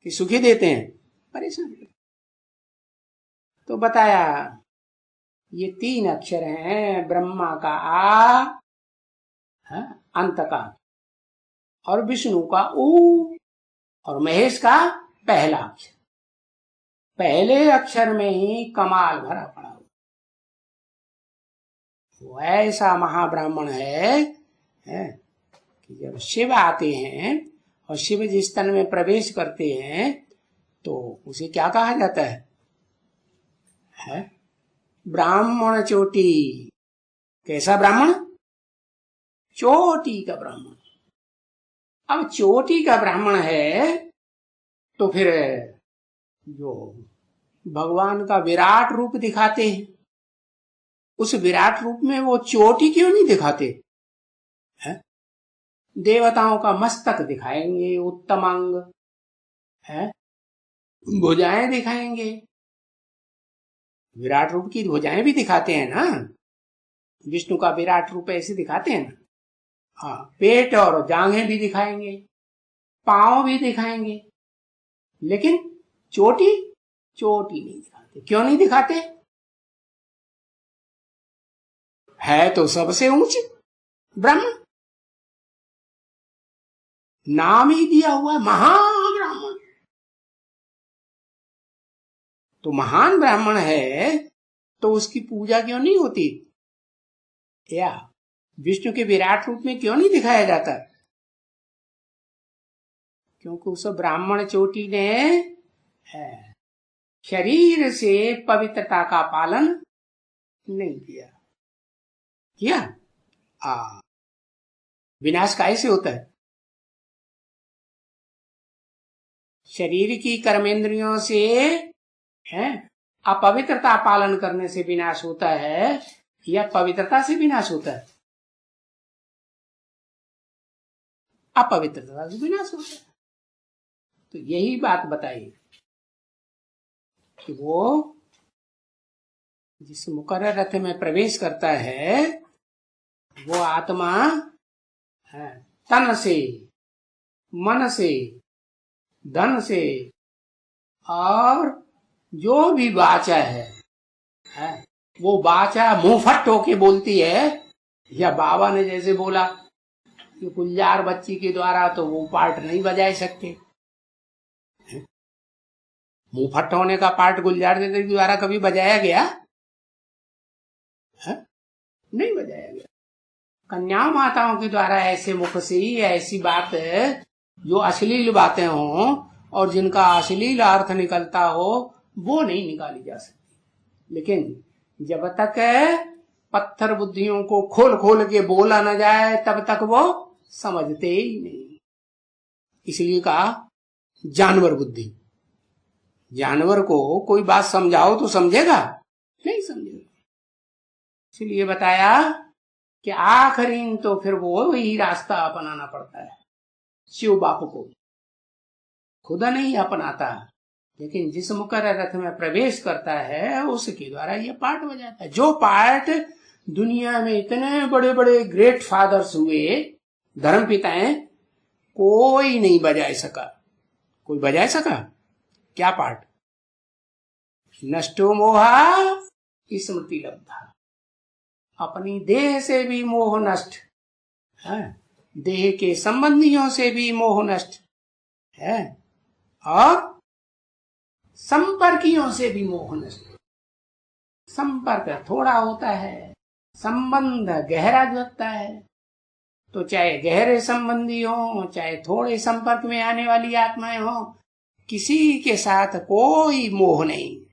कि सुखी देते हैं, परेशान करते। तो बताया ये 3 अक्षर हैं, ब्रह्मा का आ, अंत का, और विष्णु का ऊ, और महेश का पहला अक्षर। पहले अक्षर में ही कमाल भरा पड़ा हुआ। वो ऐसा महाब्राह्मण है कि जब शिव आते हैं और शिव जिस तन में प्रवेश करते हैं तो उसे क्या कहा जाता है? ब्राह्मण चोटी। कैसा ब्राह्मण? चोटी का ब्राह्मण। अब चोटी का ब्राह्मण है तो फिर जो भगवान का विराट रूप दिखाते हैं, उस विराट रूप में वो चोटी क्यों नहीं दिखाते है? देवताओं का मस्तक दिखाएंगे, उत्तमांग है, भुजाएं दिखाएंगे। विराट रूप की भुजाएं भी दिखाते हैं ना, विष्णु का विराट रूप ऐसे दिखाते हैं ना। हाँ, पेट और जांघें भी दिखाएंगे, पांव भी दिखाएंगे, लेकिन चोटी नहीं दिखाते। क्यों नहीं दिखाते? है तो सबसे ऊंचे ब्राह्मण, नाम ही दिया हुआ है महाब्राह्मण। तो महान ब्राह्मण है तो उसकी पूजा क्यों नहीं होती? या विष्णु के विराट रूप में क्यों नहीं दिखाया जाता? क्योंकि उस ब्राह्मण चोटी ने शरीर से पवित्रता का पालन नहीं किया। विनाश कैसे होता है? शरीर की कर्मेंद्रियों से अपवित्रता पालन करने से विनाश होता है या पवित्रता से विनाश होता है? अपवित्रता से विनाश होता है। तो यही बात बताई कि वो जिस मुकर्रर रथ में प्रवेश करता है वो आत्मा तन से, मन से, धन से और जो भी वाचा है वो वाचा मुंहफट होके बोलती है, या बाबा ने जैसे बोला कि गुलजार बच्ची के द्वारा तो वो पार्ट नहीं बजा सकते। मुंहफट होने का पार्ट गुलजार के द्वारा कभी बजाया गया? नहीं बजाया गया। कन्या माताओं के द्वारा ऐसे मुख से ही ऐसी बात जो अश्लील बातें हों और जिनका अश्लील अर्थ निकलता हो वो नहीं निकाली जा सकती। लेकिन जब तक पत्थर बुद्धियों को खोल खोल के बोला न जाए तब तक वो समझते ही नहीं। इसलिए कहा जानवर बुद्धि। जानवर को कोई बात समझाओ तो समझेगा? नहीं समझेगा। इसलिए बताया कि आखिरी तो फिर वो ही रास्ता अपनाना पड़ता है। शिव बापू को खुद नहीं अपनाता, लेकिन जिस मुकर्रर रथ में प्रवेश करता है उसके द्वारा ये पार्ट बजाता है। जो पार्ट दुनिया में इतने बड़े बड़े ग्रेट फादर्स हुए, धर्म पिताएं, कोई नहीं बजा सका। कोई बजा सका? क्या पार्ट? नष्टो मोहा स्मृति लब्धा। अपनी देह से भी मोह नष्ट है, देह के संबंधियों से भी मोह नष्ट है, और संपर्कियों से भी मोह नष्ट। संपर्क थोड़ा होता है, संबंध गहरा जोड़ता है। तो चाहे गहरे संबंधी हो, चाहे थोड़े संपर्क में आने वाली आत्माएं हो, किसी के साथ कोई मोह नहीं।